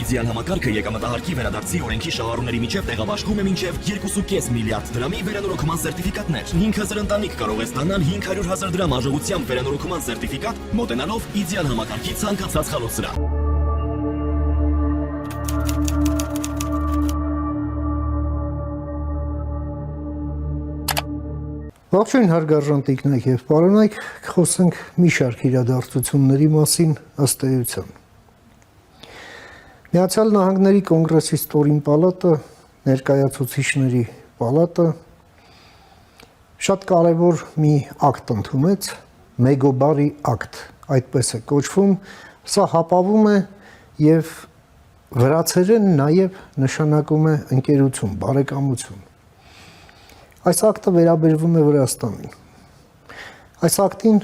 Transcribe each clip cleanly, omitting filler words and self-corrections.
իդեալ համակարգը եկամտահարկի վերադարձի օրենքի շահառուների միջև տեղաբաշխում է մինչև 2.5 միլիարդ դրամի վերանորոգման սերտիֆիկատներ։ 5000 ընտանիք կարող է ստանալ 500,000 դրամ արժողությամբ վերանորոգման սերտիֆիկատ, մոտենալով իդեալ համակարգի ցանկացած խալոցրահ։ Ողջույն հարգարժան տիկնայք եւ պարոնայք, խոսենք մի շարք իրադարձությունների մասին ըստ էության։ Միացյալ Նահանգների կոնգրեսի ստորին պալատը, ներկայացուցիչների պալատը շատ կարևոր մի ակտ ընդունեց, մեգոբարի ակտ, այդպես է կոչվում, սա հապավում է եւ վրացերեն նաեւ նշանակում է ընկերություն, բարեկամություն։ Այս ակտը վերաբերվում է Վրաստանին։ Այս ակտին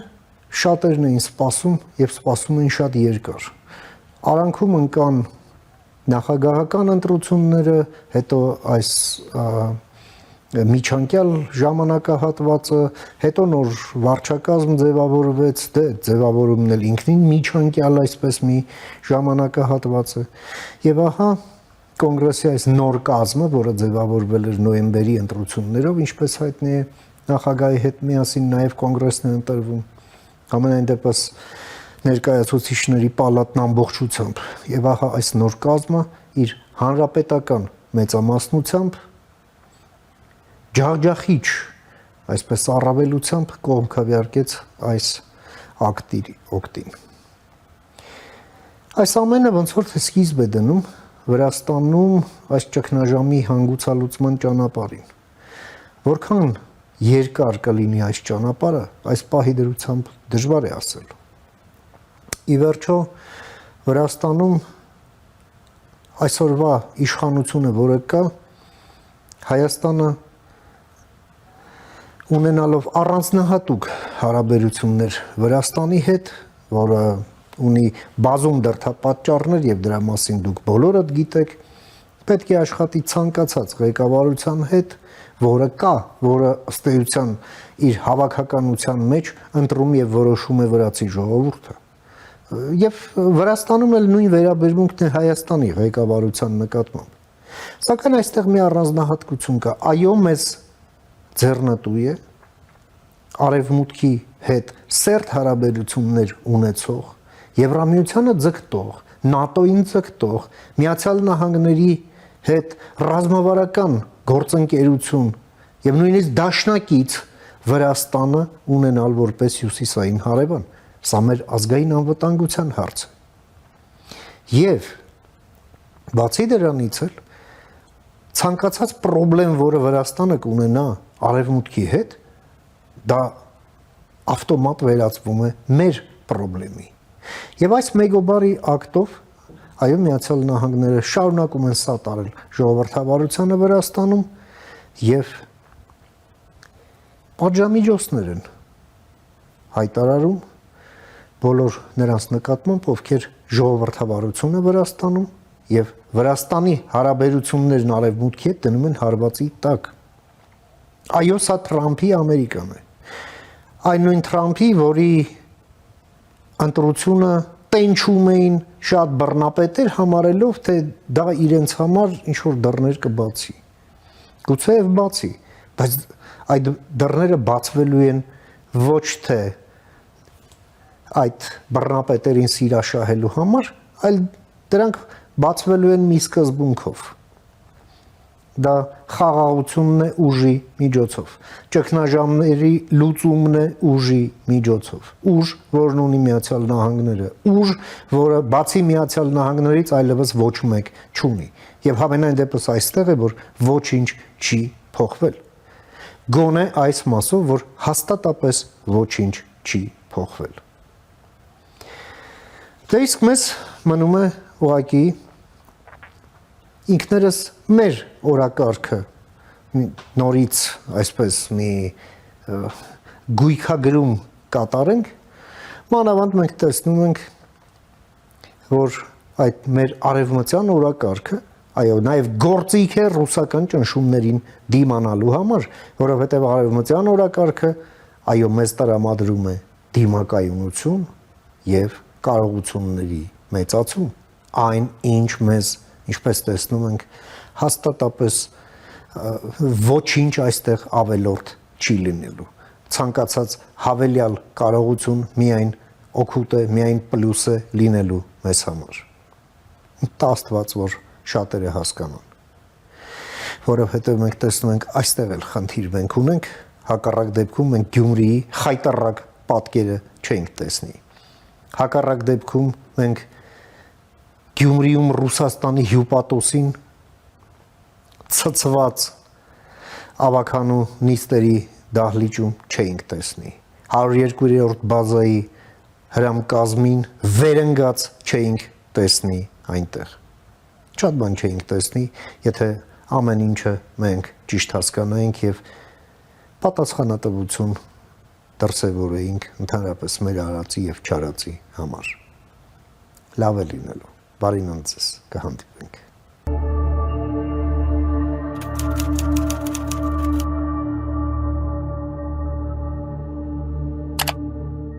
շատերն էին սպասում եւ սպասում են շատ երկար։ Արանքում ընկան նախագահական ընտրությունները, հետո այս միջանկյալ ժամանակահատվածը, հետո նոր վարչակազմ ձևավորվեց, ձևավորումն էլ ինքնին միջանկյալ այսպես մի ժամանակահատված է։ Եվ ահա կոնգրեսի այս նոր կազմը, որը ձևավորվել էր նոյեմբերի ընտրություններով, ինչպես հայտնի է, նախագահի հետ միասին նաև կոնգրեսն է ընտրվում, ամենայն դեպս ներկայացուցիչների պալատն ամբողջությամբ, եւ ահա այս նոր կազմը իր հանրապետական մեծամասնությամբ ջախջախիչ, այսպես առավելությամբ կողմ քվեարկեց այս ակտի օգտին։ Այս ամենը ոնց որ թե սկիզբ է դնում Վրաստանում այս ճգնաժամի հանգուցալուծման ճանապարհին։ Որքան երկար կլինի այս ճանապարհը, այս պահի դրությամբ դժվար է ասել։ Ի վերջո Վրաստանում այսօրվա իշխանությունը, որը կա, Հայաստանը ունենալով առանձնահատուկ հարաբերություններ Վրաստանի հետ, որը ունի բազում դրդապատճառներ եւ դրա մասին դուք բոլորդ գիտեք, պետք է աշխատի ցանկացած ղեկավարության հետ, որը կա, որը ըստ էության իր հավաքականության մեջ ընտրում եւ որոշում է վրացի ժողովուրդը։ Եվ Վրաստանում էլ նույն վերաբերմունքն է Հայաստանի ղեկավարության նկատմամբ։ Սակայն այստեղ մի առանձնահատկություն կա։ Այո, մեզ ձեռնտու է արևմուտքի հետ սերտ հարաբերություններ ունեցող, Եվրամիությանը ձգտող, ՆԱՏՕ-ին ձգտող, Միացյալ Նահանգների հետ ռազմավարական գործընկերություն եւ նույնիսկ դաշնակից Վրաստանը ունենալ որպես հյուսիսային հարևան, սա մեր ազգային անվտանգության հարց է։ Եվ բացի դրանից էլ ցանկացած խնդրեմ, որը Վրաստանը կունենա արևմուտքի հետ, դա ավտոմատ վերածվում է մեր խնդրի։ Եվ այս մեգոբարի ակտով այո Միացյալ Նահանգները շարունակում են սատարել ժողովրդավարությանը Վրաստանում եւ պատժամիջոցներ են հայտարարում բոլոր նրանց նկատմամբ, ովքեր ժողովրդավարությունը Վրաստանում եւ Վրաստանի հարաբերություններն արևմուտքի հետ դնում են հարվածի տակ։ Այո, սա Թրամփի Ամերիկան է։ Այն նույն Թրամփի, որի ընտրությունը տենչում էին շատ բռնապետեր համարելով, թե դա իրենց համար ինչ-որ դռներ կբացի։ Գուցե եւ բացի, բայց այդ դռները բացվելու են ոչ թե այդ բռնապետերին սիրաշահելու համար, այլ դրանք բացվելու են մի սկզբունքով։ Դա խաղաղությունն է ուժի միջոցով, ճգնաժամերի լուծումն է ուժի միջոցով, ուժ, որն ունի Միացյալ Նահանգները, ուժ, որը բացի Միացյալ Նահանգներից այլևս ոչ մեկ չունի, եւ համենայն դեպս այստեղ է, որ ոչինչ չի փոխվել, գոնե այս մասով, որ հաստատապես ոչինչ չի փոխվել։ Դե իսկ մեզ մնում է ուղղակի ինքներս մեր օրակարգը նորից այսպես մի գույքագրում կատարենք, մանավանդ մենք տեսնում ենք, որ այդ մեր արևմտյան օրակարգը, այո, նաև գործիք է ռուսական ճնշումներին դիմանալու համար, որովհետև արևմտյան օրակարգը, այո, մեզ տրամադրում է դիմակայունություն եւ կարողությունների մեծացում, այն, ինչ մեզ, ինչպես տեսնում ենք, հաստատապես ոչինչ այստեղ ավելորդ չի լինելու։ Ցանկացած հավելյալ կարողություն միայն օգուտ է, միայն պլյուս է լինելու մեզ համար։ Տա Աստված, որ շատերը հասկանան։ Որովհետև մենք տեսնում ենք այստեղ էլ խնդիր մենք ունենք, հակառակ դեպքում մենք Գյումրիի խայտառակ պատկերը չենք տեսնի։ Հակառակ դեպքում մենք Գյումրիում Ռուսաստանի հյուպատոսին ցցված ավականու նիստերի դահլիճում չէինք տեսնի։ 102-րդ բազայի հրամկազմին վերընկած չէինք տեսնի այնտեղ։ Շատ բան չէինք տեսնի, եթե ամեն ինչը մենք ճիշտ հասկանայինք եւ պատասխանատվություն դրսևորեինք ընդհանրապես մեր արածի եւ չարածի համար։ Լավ է լինելու։ Բարին անձես կհանդիպ